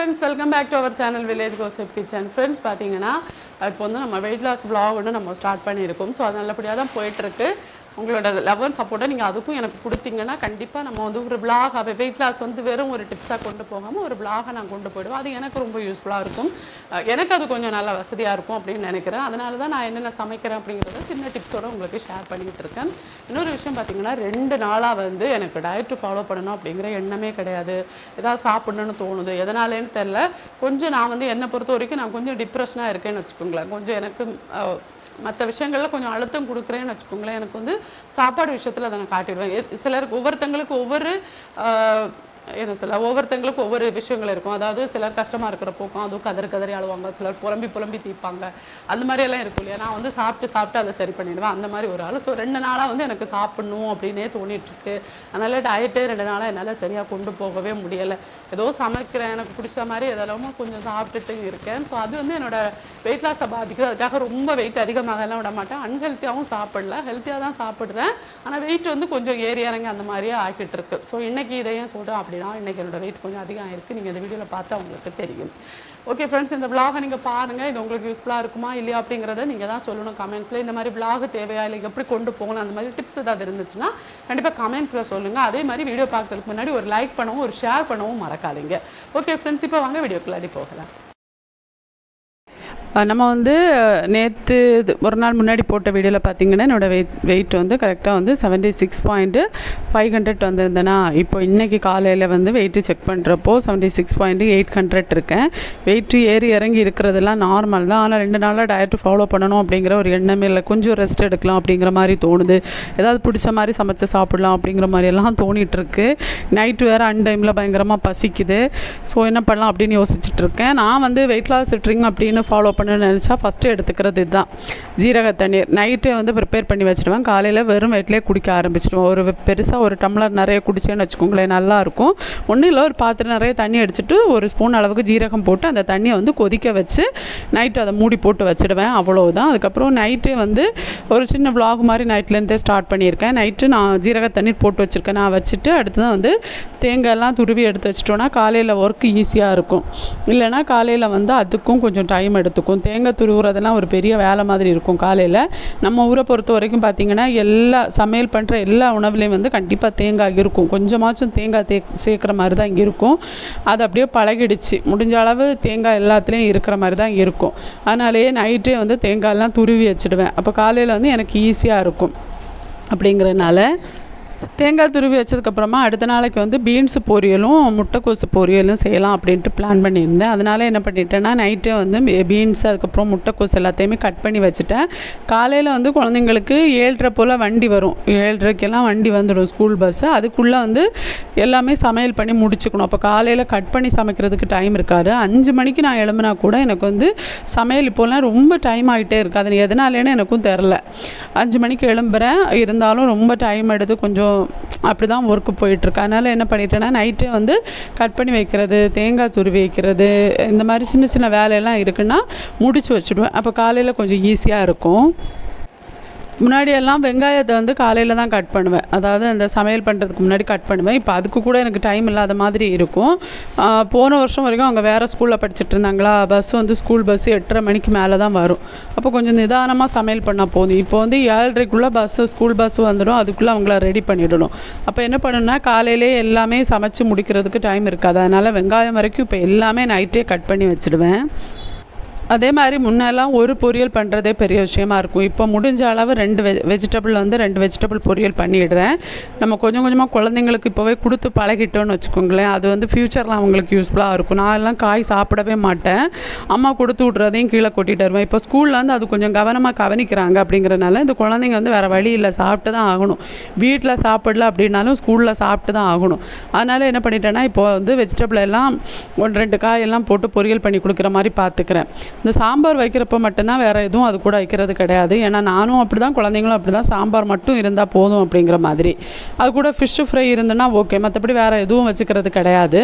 friends, welcome back to our channel Village Gossip Kitchen. Friends, பார்த்தீங்கன்னா இப்போ வந்து நம்ம வெயிட் லாஸ் vlog ஒன்று நம்ம ஸ்டார்ட் பண்ணியிருக்கோம். ஸோ அது நல்லபடியாக தான் போயிட்டுருக்கு. உங்களோட லவ் அண்ட் சப்போர்ட்டை நீங்கள் அதுக்கும் எனக்கு கொடுத்தீங்கன்னா கண்டிப்பாக நம்ம வந்து ஒரு vlog வெயிட் லாஸ் வந்து வெறும் ஒரு டிப்ஸாக கொண்டு போகாமல் ஒரு vlog நான் கொண்டு போயிடுவேன். அது எனக்கு ரொம்ப யூஸ்ஃபுல்லாக இருக்கும். எனக்கு அது கொஞ்சம் நல்ல வசதியாக இருக்கும் அப்படின்னு நினைக்கிறேன். அதனால தான் நான் என்னென்ன சமைக்கிறேன் அப்படிங்கிறத சின்ன டிப்ஸோடு உங்களுக்கு ஷேர் பண்ணிக்கிட்டு இருக்கேன். இன்னொரு விஷயம் பார்த்தீங்கன்னா 2 நாளாக வந்து எனக்கு டயட்டு ஃபாலோ பண்ணணும் அப்படிங்கிற எண்ணமே கிடையாது. ஏதாவது சாப்பிடணும்னு தோணுது, எதனாலேன்னு தெரில. கொஞ்சம் நான் வந்து என்னை பொறுத்த வரைக்கும் நான் கொஞ்சம் டிப்ரெஷனாக இருக்கேன்னு வச்சுக்கோங்களேன். கொஞ்சம் எனக்கு மற்ற விஷயங்களில் கொஞ்சம் அழுத்தம் கொடுக்குறேன்னு வச்சுக்கோங்களேன். எனக்கு வந்து சாப்பாடு விஷயத்தில் அதை நான் காட்டிடுவேன். சிலருக்கு ஒவ்வொருத்தங்களுக்கு ஒவ்வொருத்தங்களுக்கு ஒவ்வொரு விஷயங்கள் இருக்கும். அதாவது சிலர் கஷ்டமாக இருக்கிற போக்கும் அதுவும் கதறி அழுவாங்க, சிலர் புலம்பி தீப்பாங்க, அந்த மாதிரியெல்லாம் இருக்கும் இல்லையா. நான் வந்து சாப்பிட்டு அதை சரி பண்ணிடுவேன், அந்த மாதிரி ஒரு ஆள். ஸோ 2 நாளாக வந்து எனக்கு சாப்பிடணும் அப்படின்னே தோணிட்டுருக்கு. அதனால் டயட்டே 2 நாளாக என்னால் சரியாக கொண்டு போகவே முடியலை. ஏதோ சமைக்கிறேன், எனக்கு பிடிச்ச மாதிரி எதெல்லாமோ கொஞ்சம் சாப்பிட்டுட்டு இருக்கேன். ஸோ அது வந்து என்னோடய வெயிட் லாஸை பாதிக்குது. அதுக்காக ரொம்ப வெயிட் அதிகமாகலாம் விட மாட்டேன். அன்ஹெல்த்தியாகவும் சாப்பிடல, ஹெல்த்தியாக தான் சாப்பிட்றேன். ஆனால் வெயிட் வந்து கொஞ்சம் ஏறி இறங்கி அந்த மாதிரியே ஆகிட்டு இருக்கு. ஸோ இன்றைக்கி இதையும் சொல்கிறேன் அப்படின்னா இன்றைக்கி என்னோடய வெயிட் கொஞ்சம் அதிகம் ஆகிருக்கு. நீங்கள் இந்த வீடியோவில் பார்த்தா உங்களுக்கு தெரியும். ஓகே ஃப்ரெண்ட்ஸ், இந்த vlog நீங்கள் பாருங்கள். இது உங்களுக்கு யூஸ்ஃபுல்லாக இருக்குமா இல்லையா அப்படிங்கிறத நீங்கள் தான் சொல்லணும் கமெண்ட்ஸில். இந்த மாதிரி vlog தேவையா இல்லை எப்படி கொண்டு போகணும் அந்த மாதிரி டிப்ஸ் ஏதாவது இருந்துச்சுன்னா கண்டிப்பாக கமெண்ட்ஸில் சொல்லுங்கள். அதே மாதிரி வீடியோ பார்க்கறதுக்கு முன்னாடி ஒரு லைக் பண்ணவும் ஒரு ஷேர் பண்ணவும் மறக்காதீங்க. ஓகே ஃப்ரெண்ட்ஸ், இப்போ வாங்க வீடியோக்குள்ளாடி போகலாம். நம்ம வந்து நேற்று ஒரு நாள் முன்னாடி போட்ட வீடியோவில் பார்த்தீங்கன்னா என்னோடய வெயிட் வந்து கரெக்டாக வந்து 76.500 வந்திருந்தேன்னா, இப்போ இன்றைக்கி காலையில் வந்து வெயிட்டு செக் பண்ணுறப்போ 76.800 இருக்கேன். வெயிட்டு ஏறி இறங்கி இருக்கிறதெல்லாம் நார்மல் தான். ஆனால் 2 நாளாக டயட்டு ஃபாலோ பண்ணணும் அப்படிங்கிற ஒரு எண்ணமே இல்லை. கொஞ்சம் ரெஸ்ட் எடுக்கலாம் அப்படிங்கிற மாதிரி தோணுது. ஏதாவது பிடிச்ச மாதிரி சமைச்சு சாப்பிட்லாம் அப்படிங்கிற மாதிரியெல்லாம் தோணிகிட்ருக்கு. நைட்டு வேறு அன்டைமில் பயங்கரமாக பசிக்குது. ஸோ என்ன பண்ணலாம் அப்படின்னு யோசிச்சுட்ருக்கேன். நான் வந்து வெயிட் லாஸ் ட்ரிங்க் அப்படின்னு ஃபாலோ நினச்சா ஃபஸ்ட்டு எடுத்துக்கிறது இதுதான், ஜீரக தண்ணீர். நைட்டே வந்து ப்ரிப்பேர் பண்ணி வச்சுடுவேன். காலையில் வெறும் வயிற்றிலே குடிக்க ஆரம்பிச்சிடுவேன். ஒரு பெருசாக ஒரு டம்ளர் நிறைய குடிச்சேன்னு வச்சுக்கோங்களேன், நல்லாயிருக்கும். ஒன்றும் இல்லை, ஒரு பாத்திரம் நிறைய தண்ணி அடிச்சுட்டு ஒரு ஸ்பூன் அளவுக்கு ஜீரகம் போட்டு அந்த தண்ணியை வந்து கொதிக்க வச்சு நைட்டு அதை மூடி போட்டு வச்சுடுவேன். அவ்வளோதான். அதுக்கப்புறம் நைட்டே வந்து ஒரு சின்ன vlog மாதிரி நைட்லேருந்தே ஸ்டார்ட் பண்ணியிருக்கேன். நைட்டு நான் ஜீரக தண்ணீர் போட்டு வச்சுருக்கேன். நான் வச்சுட்டு அடுத்து தான் வந்து தேங்காயெல்லாம் துருவி எடுத்து வச்சிட்டோன்னா காலையில் ஒர்க்கு ஈஸியாக இருக்கும். இல்லைனா காலையில் வந்து அதுக்கும் கொஞ்சம் டைம் எடுத்துக்கும். தேங்காய் துருவுறதெல்லாம் ஒரு பெரிய வேலை மாதிரி இருக்கும் காலையில். நம்ம ஊரை பொறுத்த வரைக்கும் பார்த்திங்கன்னா எல்லா சமையல் பண்ணுற எல்லா உணவுலேயும் வந்து கண்டிப்பாக தேங்காய் இருக்கும். கொஞ்சமாச்சும் தேங்காய் சேர்க்குற மாதிரி தான் இங்கே இருக்கும். அது அப்படியே பழகிடுச்சு. முடிஞ்ச அளவு தேங்காய் எல்லாத்துலேயும் இருக்கிற மாதிரி தான் இருக்கும். அதனாலேயே நைட்டே வந்து தேங்காயெல்லாம் துருவி வச்சுடுவேன். அப்போ காலையில் வந்து எனக்கு ஈஸியாக இருக்கும். அப்படிங்கிறதுனால தேங்காய் துருவி வச்சதுக்கப்புறமா அடுத்த நாளைக்கு வந்து பீன்ஸு பொரியலும் முட்டைக்கோசு பொரியலும் செய்யலாம் அப்படின்ட்டு பிளான் பண்ணியிருந்தேன். அதனால் என்ன பண்ணிட்டேன்னா நைட்டே வந்து பீன்ஸ் அதுக்கப்புறம் முட்டைக்கோசு எல்லாத்தையுமே கட் பண்ணி வச்சுட்டேன். காலையில் வந்து குழந்தைங்களுக்கு 7:30 போல் வண்டி வரும். 7:30க்கெல்லாம் வண்டி வந்துடும் ஸ்கூல் பஸ்ஸு. அதுக்குள்ளே வந்து எல்லாமே சமையல் பண்ணி முடிச்சுக்கணும். அப்போ காலையில் கட் பண்ணி சமைக்கிறதுக்கு டைம் இருக்காது. 5 மணிக்கு நான் எழும்பினா கூட எனக்கு வந்து சமையல் இப்போலாம் ரொம்ப டைம் ஆகிட்டே இருக்குது. அது எதனாலேன்னு எனக்கும் தெரில. 5 மணிக்கு எழும்புகிறேன், இருந்தாலும் ரொம்ப டைம் எடுத்து கொஞ்சம் அப்படி தான் ஒர்க்கு போயிட்டுருக்கு. அதனால் என்ன பண்ணிட்டேன்னா நைட்டே வந்து கட் பண்ணி வைக்கிறது, தேங்காய் துருவி வைக்கிறது, இந்த மாதிரி சின்ன சின்ன வேலையெல்லாம் இருக்குன்னா முடிச்சு வச்சுடுவேன். அப்போ காலையில் கொஞ்சம் ஈஸியாக இருக்கும். முன்னாடியெல்லாம் வெங்காயத்தை வந்து காலையில் தான் கட் பண்ணுவேன். அதாவது அந்த சமையல் பண்ணுறதுக்கு முன்னாடி கட் பண்ணுவேன். இப்போ அதுக்கு கூட எனக்கு டைம் இல்லாத மாதிரி இருக்கும். போன வருஷம் வரைக்கும் அவங்க வேறு ஸ்கூலில் படிச்சுட்டு இருந்தாங்களா, பஸ் வந்து ஸ்கூல் பஸ்ஸு 8:30 மணிக்கு மேலே தான் வரும். அப்போ கொஞ்சம் நிதானமாக சமையல் பண்ணால் போதும். இப்போ வந்து 7:30க்குள்ளே ஸ்கூல் பஸ்ஸு வந்துடும். அதுக்குள்ளே அவங்கள ரெடி பண்ணிடணும். அப்போ என்ன பண்ணணும்னா காலையிலே எல்லாமே சமைச்சு முடிக்கிறதுக்கு டைம் இருக்காது. அதனால் வெங்காயம் வரைக்கும் இப்போ எல்லாமே நைட்டே கட் பண்ணி வச்சுடுவேன். அதே மாதிரி முன்னெல்லாம் ஒரு பொரியல் பண்ணுறதே பெரிய விஷயமா இருக்கும். இப்போ முடிஞ்ச அளவு 2 வெஜிடபிள் பொரியல் பண்ணிடுறேன். நம்ம கொஞ்சம் கொஞ்சமாக குழந்தைங்களுக்கு இப்போவே கொடுத்து பழகிட்டோன்னு வச்சுக்கோங்களேன். அது வந்து ஃப்யூச்சரில் அவங்களுக்கு யூஸ்ஃபுல்லாக இருக்கும். நான் எல்லாம் காய் சாப்பிடவே மாட்டேன். அம்மா கொடுத்து விட்றதையும் கீழே கொட்டிட்டு வருவேன். இப்போ ஸ்கூலில் வந்து அது கொஞ்சம் கவனமாக கவனிக்கிறாங்க. அப்படிங்கிறனால இந்த குழந்தைங்க வந்து வேறு வழி இல்லை, சாப்பிட்டு தான் ஆகணும். வீட்டில் சாப்பிடல அப்படின்னாலும் ஸ்கூலில் சாப்பிட்டு தான் ஆகணும். அதனால் என்ன பண்ணிட்டேன்னா இப்போ வந்து வெஜிடபிள் எல்லாம் 1-2 காயெல்லாம் போட்டு பொரியல் பண்ணி கொடுக்குற மாதிரி பார்த்துக்கிறேன். இந்த சாம்பார் வைக்கிறப்ப மட்டும்தான் வேறு எதுவும் அது கூட வைக்கிறது கிடையாது. ஏன்னா நானும் அப்படி தான், குழந்தைங்களும் அப்படி தான், சாம்பார் மட்டும் இருந்தால் போதும் அப்படிங்கிற மாதிரி. அது கூட ஃபிஷ்ஷு ஃப்ரை இருந்ததுன்னா ஓகே, மற்றபடி வேறு எதுவும் வச்சுக்கிறது கிடையாது.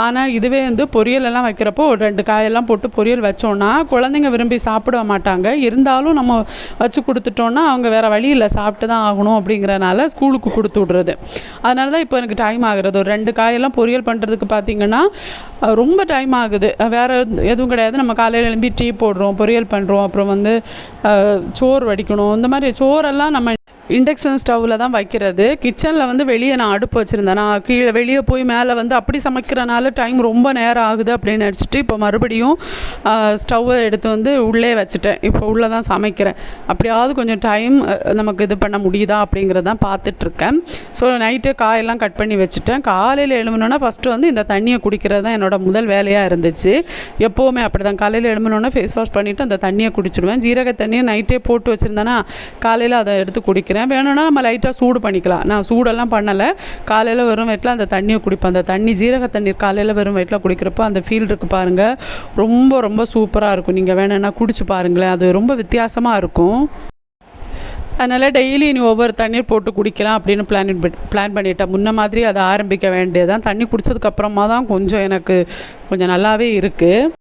ஆனால் இதுவே வந்து பொரியலெல்லாம் வைக்கிறப்போ ஒரு 2 காயெல்லாம் போட்டு பொரியல் வச்சோன்னா குழந்தைங்க விரும்பி சாப்பிட மாட்டாங்க. இருந்தாலும் நம்ம வச்சு கொடுத்துட்டோன்னா அவங்க வேறு வழி இல்லை, சாப்பிட்டு தான் ஆகணும் அப்படிங்கிறனால ஸ்கூலுக்கு கொடுத்து விட்றது. அதனால தான் இப்போ எனக்கு டைம் ஆகுறது. ஒரு 2 காயெல்லாம் பொரியல் பண்ணுறதுக்கு பார்த்திங்கன்னா ரொம்ப டைம் ஆகுது. வேறு எதுவும் கிடையாது. நம்ம காலையில் எழும்பி டீ போடுறோம், பொரியல் பண்ணுறோம், அப்புறம் வந்து சோறு வடிக்கணும். இந்த மாதிரி சோறெல்லாம் நம்ம இண்டக்ஷன் ஸ்டவ்வில் தான் வைக்கிறது. கிச்சனில் வந்து வெளியே நான் அடுப்பு வச்சுருந்தேன். நான் கீழே வெளியே போய் மேலே வந்து அப்படி சமைக்கிறனால டைம் ரொம்ப நேரம் ஆகுது அப்படின்னு நினச்சிட்டு இப்போ மறுபடியும் ஸ்டவ்வை எடுத்து வந்து உள்ளே வச்சுட்டேன். இப்போ உள்ளே தான் சமைக்கிறேன். அப்படியாவது கொஞ்சம் டைம் நமக்கு இது பண்ண முடியுதா அப்படிங்கிறது தான் பார்த்துட்ருக்கேன். ஸோ நைட்டு காயெல்லாம் கட் பண்ணி வச்சுட்டேன். காலையில் எழும்பணுன்னா ஃபஸ்ட்டு வந்து இந்த தண்ணியை குடிக்கிறது தான் என்னோடய முதல் வேலையாக இருந்துச்சு. எப்போவுமே அப்படி தான். காலையில் எழும்பணுன்னா ஃபேஸ் வாஷ் பண்ணிவிட்டு அந்த தண்ணியை குடிச்சிடுவேன். ஜீரக தண்ணியை நைட்டே போட்டு வச்சுருந்தேன்னா காலையில் அதை எடுத்து குடிக்கிறேன். வேணும்னா நம்ம லைட்டாக சூடு பண்ணிக்கலாம். நான் சூடெல்லாம் பண்ணலை. காலையில் வெறும் வயிற்றில் அந்த தண்ணியை குடிப்பேன். அந்த தண்ணி ஜீரக தண்ணீர் காலையில் வெறும் வயிற்றில் குடிக்கிறப்போ அந்த ஃபீல் இருக்குது பாருங்கள், ரொம்ப ரொம்ப சூப்பராக இருக்கும். நீங்கள் வேணும்னா குடிச்சு பாருங்களேன், அது ரொம்ப வித்தியாசமாக இருக்கும். அதனால் டெய்லி நீ ஒவ்வொரு தண்ணீர் போட்டு குடிக்கலாம் அப்படின்னு பிளான் பண்ணிட்டேன். முன்ன மாதிரி அதை ஆரம்பிக்க வேண்டியதான். தண்ணி குடித்ததுக்கப்புறமா தான் எனக்கு கொஞ்சம் நல்லாவே இருக்குது.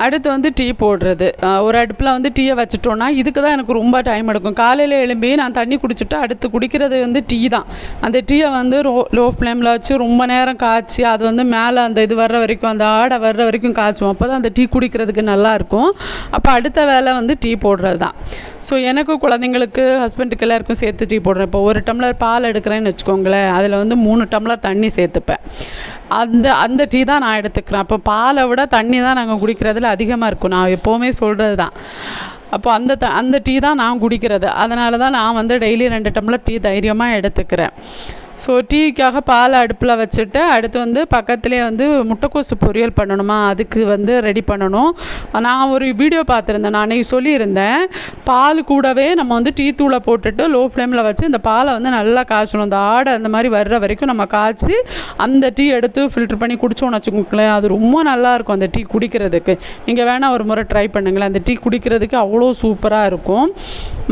அடுத்து வந்து டீ போடுறது. ஒரு அடுப்பில் வந்து டீயை வச்சுட்டோன்னா இதுக்கு தான் எனக்கு ரொம்ப டைம் எடுக்கும். காலையில் எழும்பி நான் தண்ணி குடிச்சிட்டு அடுத்து குடிக்கிறது வந்து டீ தான். அந்த டீயை வந்து லோ ஃப்ளேமில் வச்சு ரொம்ப நேரம் காய்ச்சி அது வந்து மேலே அந்த இது வர்ற வரைக்கும், அந்த ஆடை வர்ற வரைக்கும் காய்ச்சுவோம். அப்போ தான் அந்த டீ குடிக்கிறதுக்கு நல்லாயிருக்கும். அப்போ அடுத்த வேலை வந்து டீ போடுறது தான். ஸோ எனக்கு குழந்தைங்களுக்கு ஹஸ்பண்டுக்கு எல்லாருக்கும் சேர்த்து டீ போடுறேன். இப்போ 1 டம்ளர் பால் எடுக்கிறேன்னு வச்சுக்கோங்களேன், அதில் வந்து 3 டம்ளர் தண்ணி சேர்த்துப்பேன். அந்த டீ தான் நான் எடுத்துக்கிறேன். அப்போ பாலை விட தண்ணி தான் நாங்கள் குடிக்கிறதுல அதிகமாக இருக்கும். நான் எப்போவுமே சொல்கிறது தான். அப்போ அந்த டீ தான் நான் குடிக்கிறது. அதனால தான் நான் வந்து டெய்லி 2 டம்ளர் டீ தைரியமாக எடுத்துக்கிறேன். ஸோ டீக்காக பால் அடுப்பில் வச்சுட்டு அடுத்து வந்து பக்கத்துலேயே வந்து முட்டைக்கோசு பொரியல் பண்ணணுமா, அதுக்கு வந்து ரெடி பண்ணணும். நான் ஒரு வீடியோ பார்த்துருந்தேன், நான் அன்றைக்கி சொல்லியிருந்தேன். பால் கூடவே நம்ம வந்து டீ தூளை போட்டுட்டு லோ ஃப்ளேமில் வச்சு இந்த பாலை வந்து நல்லா காய்ச்சணும். அந்த ஆடை அந்த மாதிரி வர்ற வரைக்கும் நம்ம காய்ச்சி அந்த டீ எடுத்து ஃபில்ட்ரு பண்ணி குடித்தோன்னு வச்சுக்கோங்களேன், அது ரொம்ப நல்லாயிருக்கும் அந்த டீ குடிக்கிறதுக்கு. நீங்கள் வேணால் ஒரு முறை ட்ரை பண்ணுங்களேன். அந்த டீ குடிக்கிறதுக்கு அவ்வளோ சூப்பராக இருக்கும்.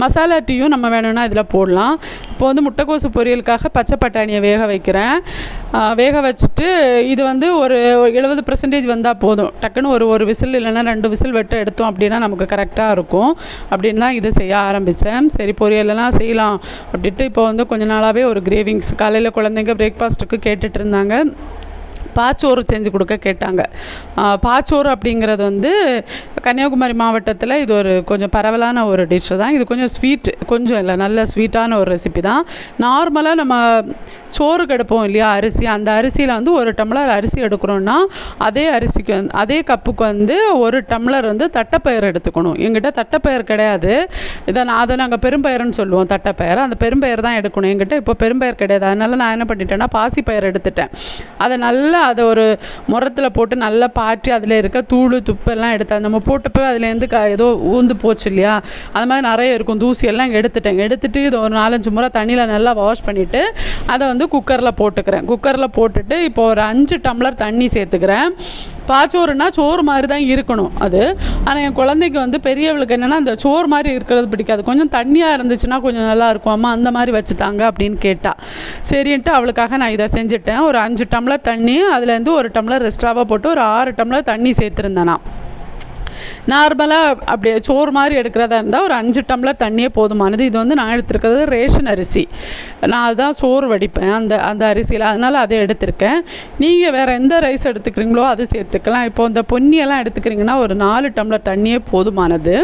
மசாலா டீயும் நம்ம வேணும்னா இதில் போடலாம். இப்போ வந்து முட்டைக்கோசு பொரியலுக்காக பச்சை பட்டாணியை வேக வைக்கிறேன். வேக வச்சுட்டு இது வந்து ஒரு 70% வந்தால் போதும். டக்குன்னு ஒரு விசில் இல்லைன்னா 2 விசில் வெட்ட எடுத்தோம் அப்படின்னா நமக்கு கரெக்டாக இருக்கும். அப்படின்னு தான் இதை செய்ய ஆரம்பித்தேன். சரி பொரியலெல்லாம் செய்யலாம் அப்படின்ட்டு இப்போ வந்து கொஞ்ச நாளாகவே ஒரு கிரேவிங்ஸ். காலையில் குழந்தைங்க பிரேக்ஃபாஸ்ட்டுக்கு கேட்டுட்டு இருந்தாங்க. பாச்சோறு செஞ்சு கொடுக்க கேட்டாங்க. பாச்சோறு அப்படிங்கிறது வந்து கன்னியாகுமரி மாவட்டத்தில் இது ஒரு கொஞ்சம் பரவலான ஒரு டிஷ்ஷு தான். இது கொஞ்சம் ஸ்வீட்டு, கொஞ்சம் இல்லை நல்ல ஸ்வீட்டான ஒரு ரெசிபி தான். நார்மலாக நம்ம சோறு கெடுப்போம் இல்லையா, அரிசி, அந்த அரிசியில் வந்து 1 டம்ளர் அரிசி எடுக்கிறோன்னா அதே அரிசிக்கு அதே கப்புக்கு வந்து 1 டம்ளர் வந்து தட்டைப்பயிறு எடுத்துக்கணும். எங்கிட்ட தட்டைப்பயிறு கிடையாது. அதை நாங்கள் பெரும்பயிறுன்னு சொல்லுவோம். தட்டைப்பயிறு, அந்த பெரும்பயிறு தான் எடுக்கணும். எங்கிட்ட இப்போ பெரும்பயிறு கிடையாது. அதனால் நான் என்ன பண்ணிட்டேன்னா பாசிப்பயிறு எடுத்துட்டேன். அதை ஒரு முரத்தில் போட்டு நல்லா பாற்றி அதில் இருக்க தூள் துப்பெல்லாம் எடுத்து நம்ம போட்டப்போ அதுலேருந்து ஏதோ ஊந்து போச்சு இல்லையா, அது மாதிரி நிறைய இருக்கும். தூசியெல்லாம் எடுத்துட்டு இது ஒரு 4-5 முறை தண்ணியில் நல்லா வாஷ் பண்ணிவிட்டு அதை வந்து குக்கரில் போட்டுக்கிறேன். குக்கரில் போட்டுட்டு இப்போ ஒரு 5 டம்ளர் தண்ணி சேர்த்துக்கிறேன். பாச்சோறுனா சோறு மாதிரி தான் இருக்கணும் அது. ஆனால் என் குழந்தைக்கு வந்து பெரியவளுக்கு என்னென்னா அந்த சோறு மாதிரி இருக்கிறது பிடிக்காது. கொஞ்சம் தண்ணியாக இருந்துச்சுன்னா கொஞ்சம் நல்லாயிருக்கும், அம்மா அந்த மாதிரி வச்சுத்தாங்க அப்படின்னு கேட்டால். சரின்ட்டு அவளுக்காக நான் இதை செஞ்சுட்டேன். ஒரு 5 டம்ளர் தண்ணி, அதுலேருந்து 1 டம்ளர் எக்ஸ்ட்ராவாக போட்டு ஒரு 6 டம்ளர் தண்ணி சேர்த்துருந்தேன். நான் நார்மலாக அப்படியே சோறு மாதிரி எடுக்கிறதா இருந்தால் ஒரு 5 டம்ளர் தண்ணியே போதுமானது. இது வந்து நான் எடுத்துருக்கிறது ரேஷன் அரிசி. நான் அதுதான் சோறு வடிப்பேன் அந்த அரிசியில், அதனால் அதை எடுத்திருக்கேன். நீங்கள் வேறு எந்த ரைஸ் எடுத்துக்கிறீங்களோ அது சேர்த்துக்கலாம். இப்போ இந்த பொன்னியெல்லாம் எடுத்துக்கிறீங்கன்னா ஒரு 4 டம்ளர் தண்ணியே போதுமானது.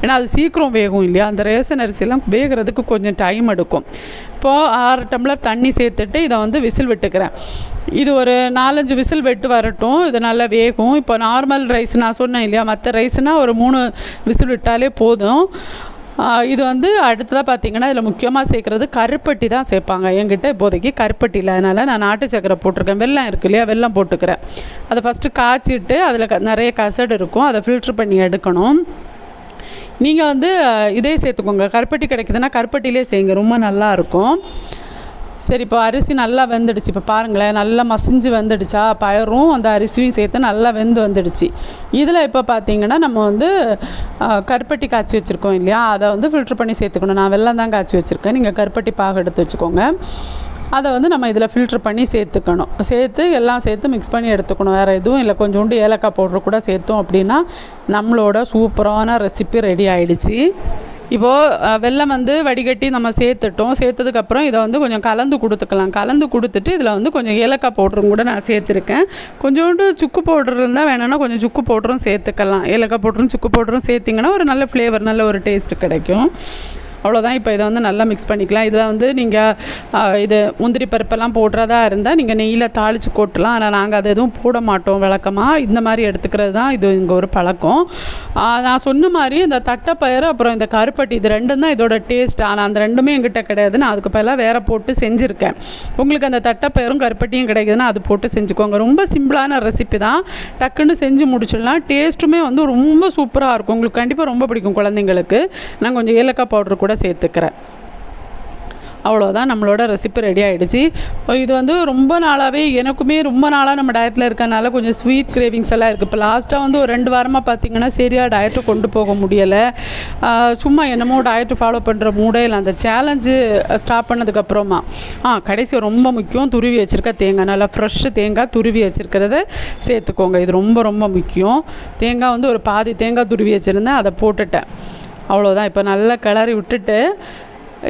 ஏன்னா அது சீக்கிரம் வேகும் இல்லையா, அந்த ரேஷன் அரிசியெல்லாம் வேகிறதுக்கு கொஞ்சம் டைம் எடுக்கும். இப்போது 6 டம்ளர் தண்ணி சேர்த்துட்டு இதை வந்து விசில் விட்டுக்கிறேன். இது ஒரு 4-5 விசில் வெட்டு வரட்டும், இது நல்லா வேகும். இப்போ நார்மல் ரைஸ் நான் சொன்னேன் இல்லையா, மற்ற ரைஸ்னால் ஒரு 3 விசில் விட்டாலே போதும். இது வந்து அடுத்ததாக பார்த்திங்கன்னா இதில் முக்கியமாக சேர்க்குறது கருப்பட்டி தான் சேர்ப்பாங்க. என்கிட்ட இப்போதைக்கு கருப்பட்டி இல்லை, அதனால் நான் நாட்டு சக்கரை போட்டிருக்கேன். வெல்லம் இருக்கு இல்லையா, வெல்லம் போட்டுக்கிறேன். அதை ஃபஸ்ட்டு காய்ச்சிட்டு அதில் நிறைய கசடு இருக்கும், அதை ஃபில்ட்ரு பண்ணி எடுக்கணும். நீங்கள் வந்து இதே சேர்த்துக்கோங்க. கருப்பட்டி கிடைக்குதுன்னா கருப்பட்டிலே செய்யுங்க, ரொம்ப நல்லாயிருக்கும். சரி, இப்போ அரிசி நல்லா வெந்துடுச்சு. இப்போ பாருங்களேன், நல்லா மசிஞ்சு வந்துடுச்சா, பயரும் அந்த அரிசியும் சேர்த்து நல்லா வந்துடுச்சு. இதில் இப்போ பார்த்தீங்கன்னா நம்ம வந்து கருப்பட்டி காய்ச்சி வச்சுருக்கோம் இல்லையா, அதை வந்து ஃபில்ட்ரு பண்ணி சேர்த்துக்கணும். நான் வெல்லம் தான் காய்ச்சி வச்சுருக்கேன், நீங்கள் கருப்பட்டி பாகு எடுத்து வச்சுக்கோங்க. அதை வந்து நம்ம இதில் ஃபில்ட்ரு பண்ணி சேர்த்துக்கணும். சேர்த்து எல்லாம் சேர்த்து மிக்ஸ் பண்ணி எடுத்துக்கணும். வேறு எதுவும் இல்லை, கொஞ்சோண்டு ஏலக்காய் பவுட்ரு கூட சேர்த்தோம் அப்படின்னா நம்மளோட சூப்பரான ரெசிபி ரெடி ஆகிடுச்சு. இப்போது வெல்லம் வந்து வடிகட்டி நம்ம சேர்த்ததுக்கப்புறம் இதை வந்து கொஞ்சம் கலந்து கொடுத்துக்கலாம். கலந்து கொடுத்துட்டு இதில் வந்து கொஞ்சம் ஏலக்காய் பவுடரும் கூட நான் சேர்த்துருக்கேன். கொஞ்சோண்டு சுக்கு பவுடர் இருந்தால் வேணும்னா கொஞ்சம் சுக்கு பவுடரும் சேர்த்துக்கலாம். ஏலக்காய் பவுடரும் சுக்கு பவுடரும் சேர்த்திங்கன்னா ஒரு நல்ல ஃப்ளேவர், நல்ல ஒரு டேஸ்ட்டு கிடைக்கும். அவ்வளோதான். இப்போ இதை வந்து நல்லா மிக்ஸ் பண்ணிக்கலாம். இதில் வந்து நீங்கள் இது முந்திரி பருப்பெல்லாம் போடுறதா இருந்தால் நீங்கள் நெய்யில் தாளித்து கொட்டலாம். ஆனால் நாங்கள் அது எதுவும் போட மாட்டோம் வழக்கமாக. இந்த மாதிரி எடுத்துக்கிறது தான் இது இங்கே ஒரு பழக்கம். நான் சொன்ன மாதிரி இந்த தட்டைப்பயிறு அப்புறம் இந்த கருப்பட்டி இது ரெண்டும் தான் இதோட டேஸ்ட். ஆனால் அந்த ரெண்டுமே எங்கிட்ட கிடையாது. நான் அதுக்கு பதிலாக வேறு போட்டு செஞ்சுருக்கேன். உங்களுக்கு அந்த தட்டைப்பயிரும் கருப்பட்டியும் கிடைக்குதுன்னா அது போட்டு செஞ்சுக்கோங்க. ரொம்ப சிம்பிளான ரெசிபி தான், டக்குன்னு செஞ்சு முடிச்சிடலாம். டேஸ்ட்டுமே வந்து ரொம்ப சூப்பராக இருக்கும். உங்களுக்கு கண்டிப்பாக ரொம்ப பிடிக்கும் குழந்தைங்களுக்கு. நான் கொஞ்சம் ஏலக்காய் பவுடர் கூட சேர்த்துக்கிறேன். அவ்வளோதான், நம்மளோட ரெசிபி ரெடி ஆகிடுச்சு. இது வந்து ரொம்ப நாளாகவே எனக்குமே ரொம்ப நாளாக நம்ம டயட்டில் இருக்கனால கொஞ்சம் ஸ்வீட் கிரேவிங்ஸ் எல்லாம் இருக்குது. இப்போ லாஸ்ட்டாக வந்து ஒரு 2 வாரமாக பார்த்திங்கன்னா சரியாக டயட்டை கொண்டு போக முடியலை. சும்மா என்னமோ டயட்டு ஃபாலோ பண்ணுற மூடே இல்லை. அந்த சேலஞ்சு ஸ்டாப் பண்ணதுக்கப்புறமா கடைசி ரொம்ப முக்கியம், துருவி வச்சுருக்க தேங்காய், நல்லா ஃப்ரெஷ்ஷு தேங்காய் துருவி வச்சுருக்கிறத சேர்த்துக்கோங்க. இது ரொம்ப ரொம்ப முக்கியம். தேங்காய் வந்து ஒரு பாதி தேங்காய் துருவி வச்சுருந்தேன், அதை போட்டுட்டேன். அவ்வளோதான். இப்போ நல்லா கிளறி விட்டுட்டு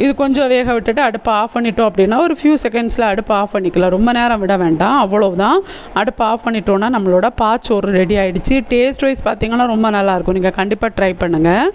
இது கொஞ்சம் வேக விட்டுட்டு அடுப்பை ஆஃப் பண்ணிட்டோம் அப்படின்னா ஒரு ஃபியூ செகண்ட்ஸில் அடுப்பை ஆஃப் பண்ணிக்கலாம். ரொம்ப நேரம் விட வேண்டாம். அவ்வளோதான். அடுப்பை ஆஃப் பண்ணிட்டோன்னா நம்மளோட பாச்சோறு ரெடி ஆகிடுச்சு. டேஸ்ட் வைஸ் பார்த்திங்கன்னா ரொம்ப நல்லாயிருக்கும். நீங்கள் கண்டிப்பாக ட்ரை பண்ணுங்கள்.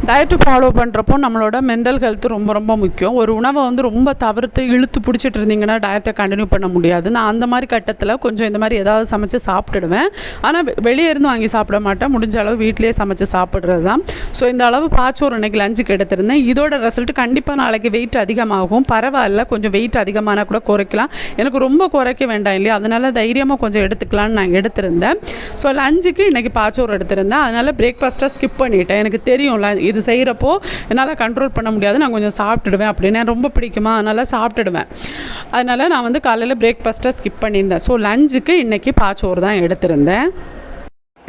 டயட்டு ஃபாலோ பண்ணுறப்போ நம்மளோட மென்டல் ஹெல்த்து ரொம்ப ரொம்ப முக்கியம். ஒரு உணவை வந்து ரொம்ப தவிர்த்து இழுத்து பிடிச்சிட்டு இருந்தீங்கன்னா டயட்டை கண்டினியூ பண்ண முடியாது. நான் அந்த மாதிரி கட்டத்தில் கொஞ்சம் இந்த மாதிரி ஏதாவது சமைச்சு சாப்பிட்டுடுவேன். ஆனால் வெளியே இருந்து வாங்கி சாப்பிட மாட்டேன். முடிஞ்ச அளவு வீட்டிலேயே சமைச்சு சாப்பிட்றது தான். ஸோ இந்த அளவு பாச்சோறு இன்றைக்கி லஞ்சுக்கு எடுத்திருந்தேன். இதோட ரிசல்ட் கண்டிப்பாக நாளைக்கு வெயிட் அதிகமாகும். பரவாயில்ல, கொஞ்சம் வெயிட் அதிகமான கூட குறைக்கலாம். எனக்கு ரொம்ப குறைக்க வேண்டாம் இல்லையா, அதனால் தைரியமாக கொஞ்சம் எடுத்துக்கலான்னு நான் எடுத்திருந்தேன். ஸோ லஞ்சுக்கு இன்றைக்கி பாச்சோறு எடுத்திருந்தேன். அதனால் பிரேக்ஃபாஸ்ட்டாக ஸ்கிப் பண்ணிவிட்டேன். எனக்கு தெரியும் இது செய்கிறப்போ என்னால் கண்ட்ரோல் பண்ண முடியாது, நான் கொஞ்சம் சாப்பிட்டுடுவேன் அப்படின்னு. ரொம்ப பிடிக்குமா, அதனால் சாப்பிட்டுடுவேன். அதனால் நான் வந்து காலையில் பிரேக்ஃபாஸ்ட்டை ஸ்கிப் பண்ணியிருந்தேன். ஸோ லஞ்சுக்கு இன்றைக்கி பாச்சோறு தான் எடுத்திருந்தேன்.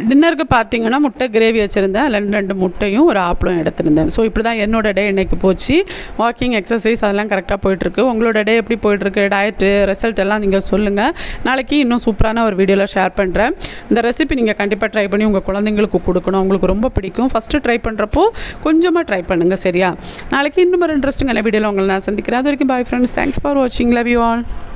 டின்னருக்கு பார்த்தீங்கன்னா முட்டை கிரேவி வச்சுருந்தேன். அதில் 2 முட்டையும் ஒரு ஆப்பிளும் எடுத்திருந்தேன். ஸோ இப்படி தான் என்னோடய டே இன்றைக்கி போச்சு. வாக்கிங், எக்ஸசைஸ் அதெல்லாம் கரெக்டாக போயிட்டுருக்கு. உங்களோட டே எப்படி போயிட்டுருக்கு, டயட்டு ரிசல்ட் எல்லாம் நீங்கள் சொல்லுங்கள். நாளைக்கு இன்னும் சூப்பரான ஒரு வீடியோவில் ஷேர் பண்ணுறேன். இந்த ரெசிபி நீங்கள் கண்டிப்பாக ட்ரை பண்ணி உங்கள் குழந்தைங்களுக்கு கொடுக்கணும். உங்களுக்கு ரொம்ப பிடிக்கும். ஃபஸ்ட்டு ட்ரை பண்ணுறப்போ கொஞ்சமாக ட்ரை பண்ணுங்கள், சரியா? நாளைக்கு இன்னும் ஒரு இன்ட்ரெஸ்டிங்கான வீடியோவில் உங்களை நான் சந்திக்கிறேன். அது வரைக்கும் பாய் ஃப்ரெண்ட்ஸ். தேங்க்ஸ் ஃபார் வாட்சிங். Love you all.